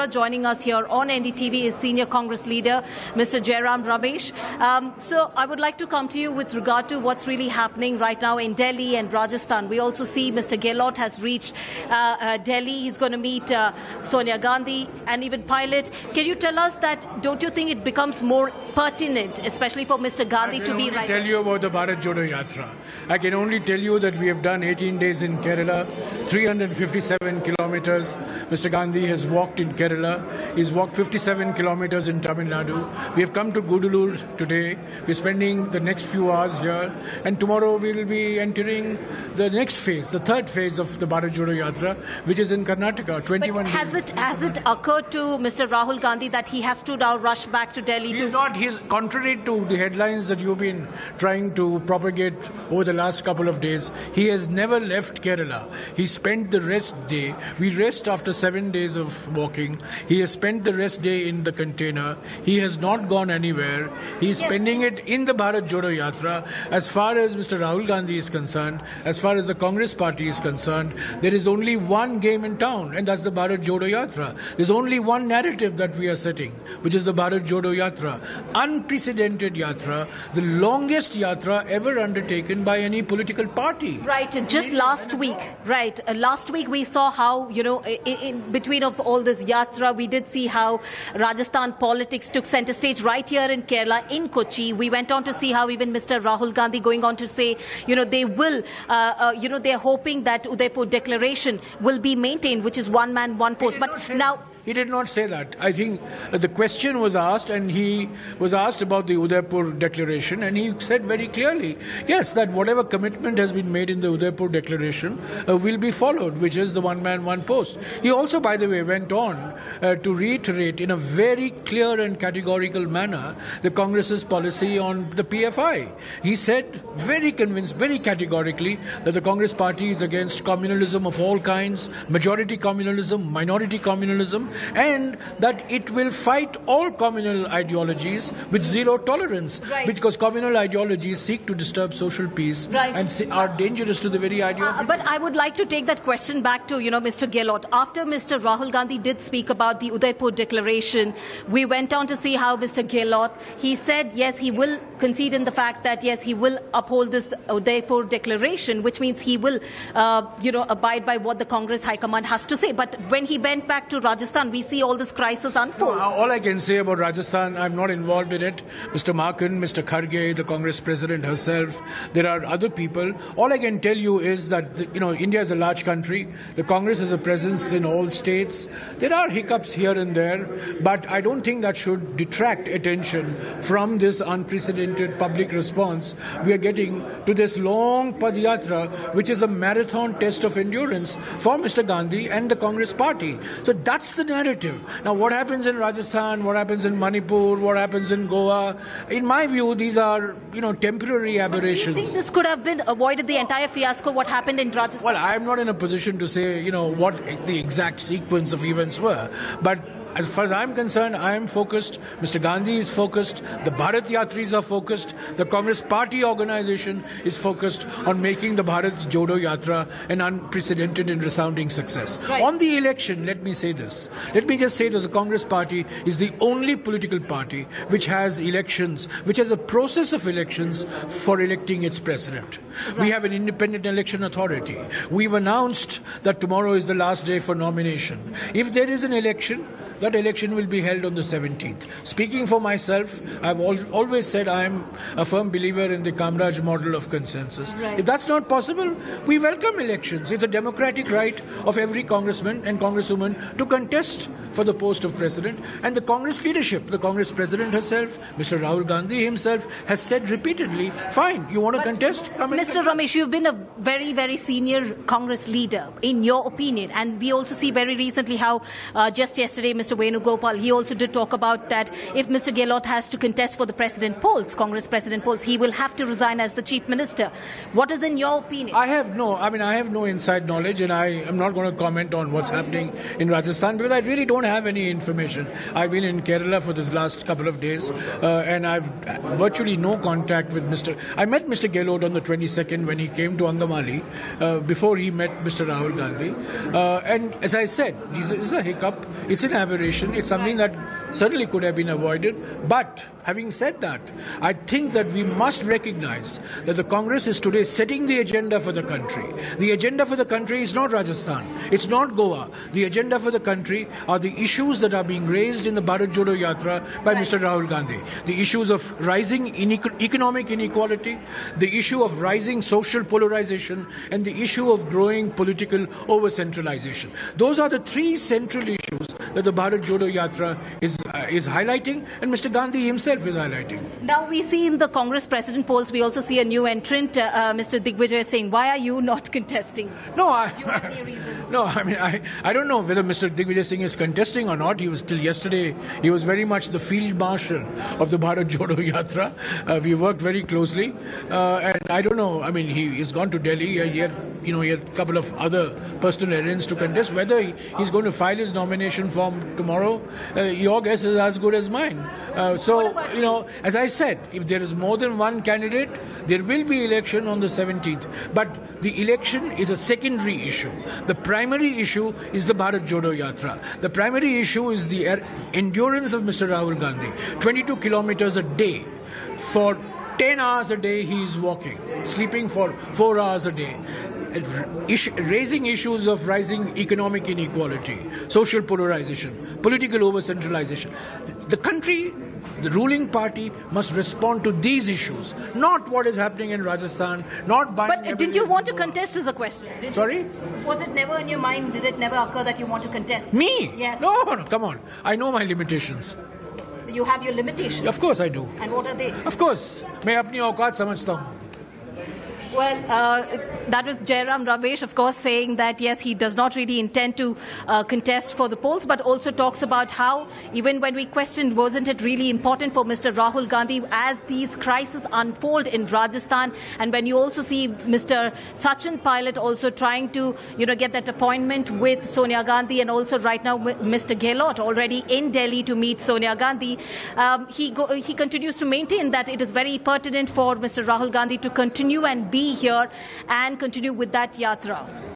Yatra. Joining us here on NDTV is Senior Congress Leader Mr. Jairam Ramesh. So I would like to come to you with regard to what's really happening right now in Delhi and Rajasthan. We also see Mr. Gehlot has reached Delhi. He's going to meet Sonia Gandhi and even Pilot. Can you tell us that, don't you think it becomes more pertinent, especially for Mr. Gandhi to be right? I can only tell you about the Bharat Jodo Yatra. I can only tell you that we have done 18 days in Kerala, 357 kilometers. Mr. Gandhi has walked in Kerala. He's walked 57 kilometers in Tamil Nadu. We have come to Gudalur today. We're spending the next few hours here. And tomorrow we will be entering the next phase, the third phase of the Bharat Jodo Yatra, which is in Karnataka, 21 days. Has it occurred to Mr. Rahul Gandhi that he has to now rush back to Delhi? He's contrary to the headlines that you've been trying to propagate over the last couple of days. He has never left Kerala. He spent the rest day. We rest after 7 days of walking. He has spent the rest day in the container. He has not gone anywhere. He's spending it in the Bharat Jodo Yatra. As far as Mr. Rahul Gandhi is concerned, as far as the Congress party is concerned, there is only one game in town, and that's the Bharat Jodo Yatra. There's only one narrative that we are setting, which is the Bharat Jodo Yatra. Unprecedented yatra, the longest yatra ever undertaken by any political party. Right, just last week, last week we saw how, in between of all this yatra, we did see how Rajasthan politics took center stage right here in Kerala, in Kochi. We went on to see how even Mr. Rahul Gandhi going on to say, they will, they're hoping that Udaipur declaration will be maintained, which is one man, one post. But now, he did not say that. I think the question was asked, and he was asked about the Udaipur declaration, and he said very clearly, yes, that whatever commitment has been made in the Udaipur declaration will be followed, which is the one man, one post. He also, by the way, went on to reiterate in a very clear and categorical manner the Congress's policy on the PFI. He said very convinced, very categorically, that the Congress party is against communalism of all kinds, majority communalism, minority communalism, and that it will fight all communal ideologies with zero tolerance, because communal ideologies seek to disturb social peace and are dangerous to the very ideology. But I would like to take that question back to, Mr. Gehlot. After Mr. Rahul Gandhi did speak about the Udaipur declaration, we went on to see how Mr. Gehlot, he said, yes, he will concede in the fact that, yes, he will uphold this Udaipur declaration, which means he will, abide by what the Congress High Command has to say. But when he went back to Rajasthan, we see all this crisis unfold. All I can say about Rajasthan, I'm not involved in it. Mr. Markan, Mr. Kharge, the Congress President herself, there are other people. All I can tell you is that, India is a large country. The Congress has a presence in all states. There are hiccups here and there, but I don't think that should detract attention from this unprecedented public response we are getting to this long Padyatra, which is a marathon test of endurance for Mr. Gandhi and the Congress party. So that's the narrative. Now, what happens in Rajasthan, what happens in Manipur, what happens in Goa, in my view, these are, temporary aberrations. Do you think this could have been avoided, the entire fiasco, what happened in Rajasthan? Well, I'm not in a position to say, what the exact sequence of events were. But as far as I'm concerned, I am focused. Mr. Gandhi is focused. The Bharat Yatris are focused. The Congress Party organization is focused on making the Bharat Jodo Yatra an unprecedented and resounding success. On the election, let me say this. Let me just say that the Congress Party is the only political party which has elections, which has a process of elections for electing its president. We have an independent election authority. We've announced that tomorrow is the last day for nomination. If there is an election, that election will be held on the 17th. Speaking for myself, I've always said I'm a firm believer in the Kamraj model of consensus. If that's not possible, we welcome elections. It's a democratic right of every congressman and congresswoman to contest for the post of president. And the Congress leadership, the Congress president herself, Mr. Rahul Gandhi himself, has said repeatedly, fine, you want to contest? Come Mr. Ramesh, you've been a very, very senior Congress leader, in your opinion. And we also see very recently how just yesterday, Mr. Venugopal, he also did talk about that if Mr. Gehlot has to contest for the president polls, Congress president polls, he will have to resign as the chief minister. What is in your opinion? I have no inside knowledge, and I am not going to comment on what's happening in Rajasthan because I really don't have any information. I've been in Kerala for this last couple of days, and I've virtually no contact with I met Mr. Gehlot on the 22nd when he came to Angamali, before he met Mr. Rahul Gandhi. And as I said, this is a hiccup. It's an aberration. declaration. It's something that certainly could have been avoided. But having said that, I think that we must recognize that the Congress is today setting the agenda for the country. The agenda for the country is not Rajasthan. It's not Goa. The agenda for the country are the issues that are being raised in the Bharat Jodo Yatra by Mr. Rahul Gandhi. The issues of rising economic inequality, the issue of rising social polarization, and the issue of growing political over-centralization. Those are the three central issues that the Bharat Jodo Yatra is highlighting, and Mr. Gandhi himself is highlighting. Now we see in the Congress president polls, we also see a new entrant, Mr. Digvijay, saying, why are you not contesting? No, Do you have any reasons? No, I mean, I don't know whether Mr. Digvijay Singh is contesting or not. He was till yesterday, he was very much the field marshal of the Bharat Jodo Yatra. We worked very closely, and I don't know. I mean, he's gone to Delhi. He had a couple of other personal errands to contest. Whether he's going to file his nomination form tomorrow, your guess is as good as mine. As I said, if there is more than one candidate, there will be election on the 17th. But the election is a secondary issue. The primary issue is the Bharat Jodo Yatra. The primary issue is the endurance of Mr. Rahul Gandhi. 22 kilometers a day. For 10 hours a day he is walking, sleeping for 4 hours a day. Raising issues of rising economic inequality, social polarization, political over-centralization. The country, the ruling party must respond to these issues, not what is happening in Rajasthan, not by... But did you want to contest is a question? Sorry? Was it never in your mind, did it never occur that you want to contest? Me? Yes. No, come on. I know my limitations. You have your limitations? Of course I do. And what are they? Of course. मैं अपनी औकात समझता हूँ. Well, that was Jairam Ramesh, of course, saying that, yes, he does not really intend to contest for the polls, but also talks about how, even when we questioned, wasn't it really important for Mr. Rahul Gandhi as these crises unfold in Rajasthan, and when you also see Mr. Sachin Pilot also trying to, get that appointment with Sonia Gandhi, and also right now Mr. Gehlot already in Delhi to meet Sonia Gandhi, he continues to maintain that it is very pertinent for Mr. Rahul Gandhi to continue and be here and continue with that yatra.